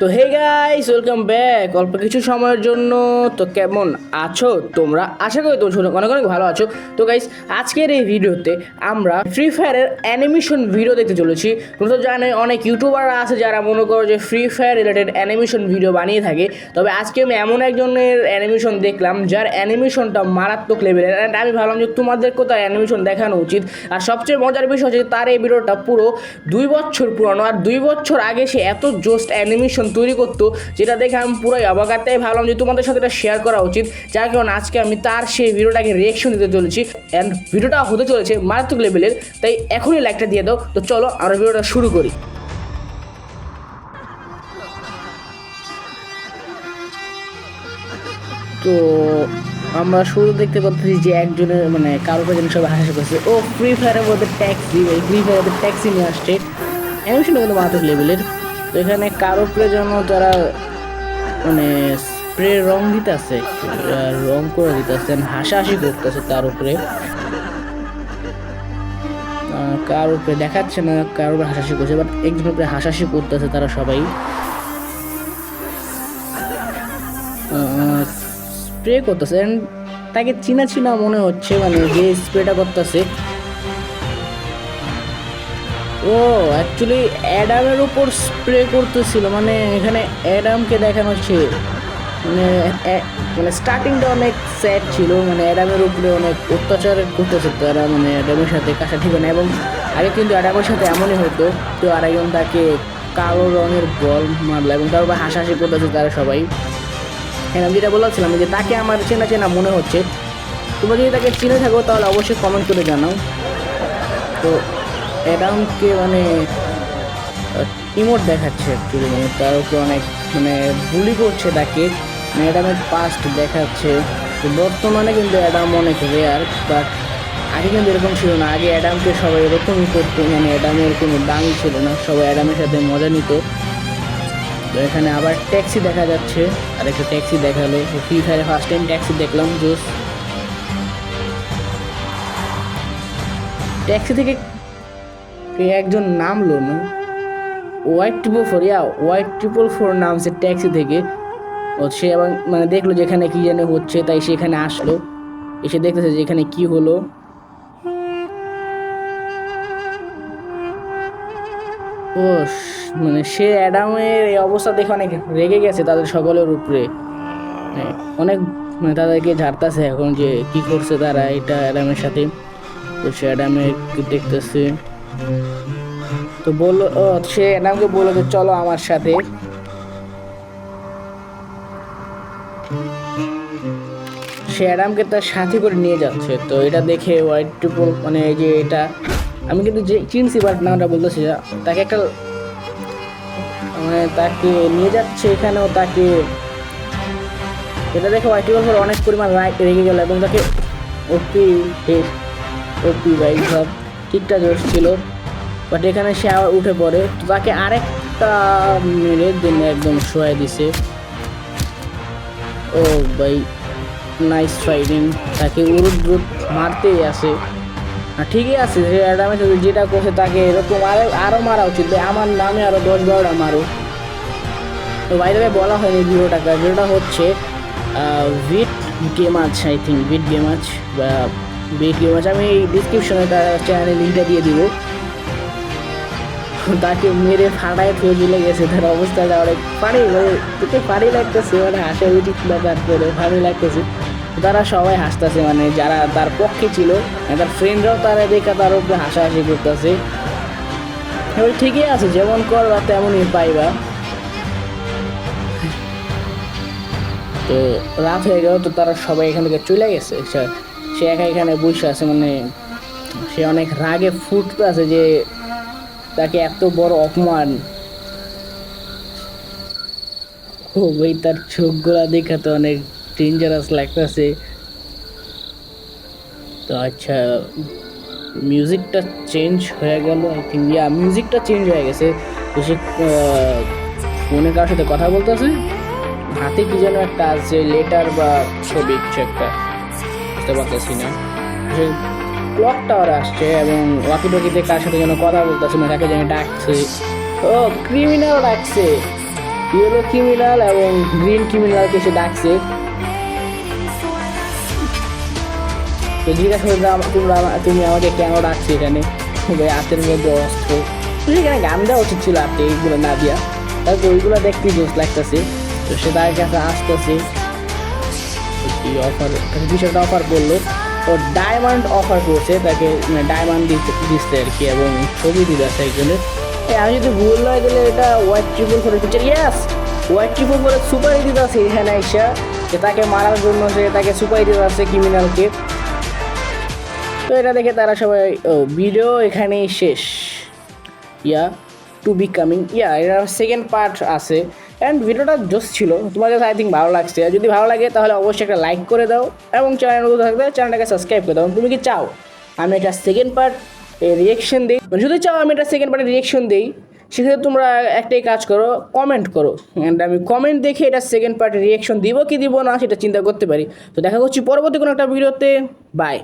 তো hey guys, welcome back. অল্প কিছু সময়ের জন্য তো কেমন আছো তোমরা? আশা করি তোমরা অনেক অনেক ভালো আছো। তো গাইস, আজকের এই ভিডিওতে আমরা ফ্রি ফায়ারের অ্যানিমেশন ভিডিও দেখতে চলেছি। তোমরা তো জানো অনেক ইউটিউবাররা আছে যারা মনে করো যে free fire related animation video বানিয়ে থাকে। তবে আজকে আমি এমন একজনের অ্যানিমেশন দেখলাম যার অ্যানিমেশনটা মারাত্মক লেভেলের, অ্যান্ড আমি ভাবলাম যে তোমাদেরকেও তার অ্যানিমেশন দেখানো উচিত। আর সবচেয়ে মজার বিষয় হচ্ছে তার এই ভিডিওটা পুরো 2 বছর পুরানো, আর 2 বছর আগে সে এত জোস্ট অ্যানিমেশন তৈরি করতো যেটা দেখে আমি পুরোই অবাক। আর তাই ভাবলাম যে তোমাদের সাথে এটা শেয়ার করা উচিত, যার কারণে আজকে আমি তার সেই ভিডিওটাকে রিয়েকশন দিতে চলেছি। অ্যান্ড ভিডিওটা হতে চলেছে মারাত্মক লেভেলের, তাই এখনই লাইকটা দিয়ে দাও। তো চলো আমরা ভিডিওটা শুরু করি। তো আমরা শুরু দেখতে পাচ্ছি যে একজনের কারো কাছে সবাই হাসি করছে। ও ফ্রি ফায়ারের মধ্যে ট্যাক্সি, ফ্রি ফায়ারের ট্যাক্সি নিয়ে আসছে। অ্যানিমেশনটা কিন্তু মারাত্মক লেভেলের। তো এখানে কারো জন্য তারা স্প্রে রং দিতেছে, রং করে দিতেছে, হাসাহাসি করতেছে তার উপরে। কার উপরে দেখাচ্ছে না, কার উপরে হাসাহাসি করছে, বাট একজনের উপরে হাসাহাসি করতেছে তারা সবাই। স্প্রে করতেছে, তাকে চিনা চিনা মনে হচ্ছে, যে স্প্রেটা করতেছে। ও অ্যাকচুয়ালি অ্যাডামের উপর স্প্রে করতেছিল, এখানে অ্যাডামকে দেখানো হচ্ছে। স্টার্টিংটা অনেক স্যাড ছিল, অ্যাডামের উপরে অনেক অত্যাচার করতেছে তারা, অ্যাডামের সাথে কাছা ঠিকানা। এবং আগে কিন্তু অ্যাডামের সাথে এমনই হতো, তো আরেকজন তাকে কালো রঙের বল মারলো এবং তার উপর হাসাহাসি করতেছে তারা সবাই। হ্যাঁ, আমি যেটা বলছিলাম যে তাকে আমার চেনা চেনা মনে হচ্ছে। তোমরা যদি তাকে চিনে থাকো তাহলে অবশ্যই কমেন্ট করে জানাও। তো অ্যাডামকে ইমোট দেখাচ্ছে অ্যাকচুয়ালি, তার উপরে অনেক বুলি করছে তাকে। অ্যাডামের পাস্ট দেখাচ্ছে। তো বর্তমানে কিন্তু অ্যাডাম অনেক রেয়ার, বাট আগে কিন্তু এরকম ছিল না। আগে অ্যাডামকে সবাই এরকমই করতো, অ্যাডামের কোনো দামই ছিল না, সবাই অ্যাডামের সাথে মজা নিত। তো এখানে আবার ট্যাক্সি দেখা যাচ্ছে, আর একটা ট্যাক্সি দেখালো। ফ্রি ফায়ারে ফার্স্ট টাইম ট্যাক্সি দেখলাম, জোস। ট্যাক্সি থেকে একজন নামলো না, White444 নামছে ট্যাক্সি থেকে। ও সে আবার দেখলো যেখানে কি যেন হচ্ছে, তাই সেখানে আসলো। এসে দেখতেছে যে এখানে কি হলো। ও সে অ্যাডামের এই অবস্থা দেখে অনেক রেগে গেছে তাদের সকলের উপরে। অনেক তাদেরকে ঝাড়তেছে এখন যে কি করছে তারা এটা অ্যাডামের সাথে। তো সে অ্যাডামের দেখতেছে, তো বললো, সে অ্যাডামকে বললো যে চলো আমার সাথে। সে অ্যাডামকে তার সাথে করে নিয়ে যাচ্ছে। তো এটা দেখে White444 এই যে এটা আমি কিন্তু যে চিনছি, বাট নামটা বলতেছি না। তাকে একটা তাকে নিয়ে যাচ্ছে এখানেও, তাকে এটা দেখে White444 অনেক পরিমাণ রেগে গেল এবং তাকে ওপি ভাই সব ঠিকঠাক জোশ ছিল। বাট এখানে সে আবার উঠে পড়ে, তো তাকে আরেকটা মেরে দিন একদম শোয়াই দিছে। ও ভাই, নাইস ফাইটিং। তাকে উরুদ মারতেই আসে। ঠিকই আছে, যে অ্যাডামের সাথে যেটা করছে তাকে এরকম আরও মারা উচিত। আমার নামে আরও 10-12টা মারো। তো বাইরে বলা হয়নি ভিডিওটা হচ্ছে ভিট গেমাচ, আই থিঙ্ক ভিট গেমাচ বা বিট গেমাচ। আমি এই ডিসক্রিপশনে তার চ্যানেলের লিঙ্কটা দিয়ে দিব। তাকে মেরে ফাটায় ফেলে চলে গেছে। তার অবস্থাটা অনেক ফানি লাগতেছে, হাসা উচিত না, তারপরে ফানি লাগতেছে। তারা সবাই হাসতেছে, যারা তার পক্ষে ছিল, তার ফ্রেন্ডরাও তারা দেখে তার উপরে হাসাহাসি করতেছে। এবার ঠিকই আছে, যেমন করবা তেমনই পাইবা। তো রাত হয়ে গেল, তো তারা সবাই এখান থেকে চলে গেছে। সে একা এখানে বসে আছে, সে অনেক রাগে ফুটতে আছে যে তাকে এত বড় অপমান। ও ভাই, তার চোখগুলা দেখা তো অনেক ডেঞ্জারাস লাগতেছে। তো আচ্ছা, মিউজিকটা চেঞ্জ হয়ে গেল, আই থিঙ্ক মিউজিকটা চেঞ্জ হয়ে গেছে। তো সে ফোনে কারোর সাথে কথা বলতেছে, হাতে কি যেন একটা আছে, লেটার বা ছবি কিছু একটা, বুঝতে পারতেছি না। সে ক্লক টাওয়ার আসছে এবং ওয়াকি টকিতে কার সাথে যেন কথা বলতেছে, তাকে যেন ডাকছে। ও ক্রিমিনাল ডাকছে। ইয়েলো ক্রিমিনাল এবং গ্রিন ক্রিমিনালকে সে ডাকছে। তো জিজ্ঞাসা করছে তুমি আমাকে কেন ডাকছো এখানে, হাতের মধ্যে অস্ত্র। সেখানে গান দেওয়া উচিত ছিল আপনি এইগুলো না দিয়া, তারপর ওইগুলো দেখতে জোস লাগতেছে। তো সে তার কাছে আসতেছে, অফার বিষয়টা অফার করলো, ও ডায়মন্ড অফার করছে তাকে, মানে ডায়মন্ড দিচ্ছে আর কি, এবং ছবি দিতেছে একজনের। আমি যদি ভুল হয়ে গেলে এটা হোয়াইট ট্রিপল ফোরের পিকচার, ইয়াস হোয়াইট ট্রিপল ফোরের সুপারি দিতে আছে এখানে আইসা, যে তাকে মারার জন্য সে তাকে সুপারি দিতে আছে ক্রিমিনালকে। তো এটা দেখে তারা সবাই ভিডিও এখানেই শেষ। ইয়া টু বি কামিং, এটা সেকেন্ড পার্ট আছে। অ্যান্ড ভিডিওটা জোস ছিল, তোমার কাছে আই থিঙ্ক ভালো লাগছে। যদি ভালো লাগে তাহলে অবশ্যই একটা লাইক করে দাও, এবং চ্যানেল নতুন থাকলে চ্যানেলটাকে সাবস্ক্রাইব করে দাও। তুমি কি চাও আমি একটা সেকেন্ড পার্ট রিয়েকশন দিই? যদি চাও আমি একটা সেকেন্ড পার্টের রিয়েকশন দিই, সেক্ষেত্রে তোমরা একটাই কাজ করো, কমেন্ট করো, অ্যান্ড আমি কমেন্ট দেখে এটা সেকেন্ড পার্টের রিয়েকশন দিব কি দিব না সেটা চিন্তা করতে পারি। তো দেখা করছি পরবর্তী কোনো একটা ভিডিওতে। বাই।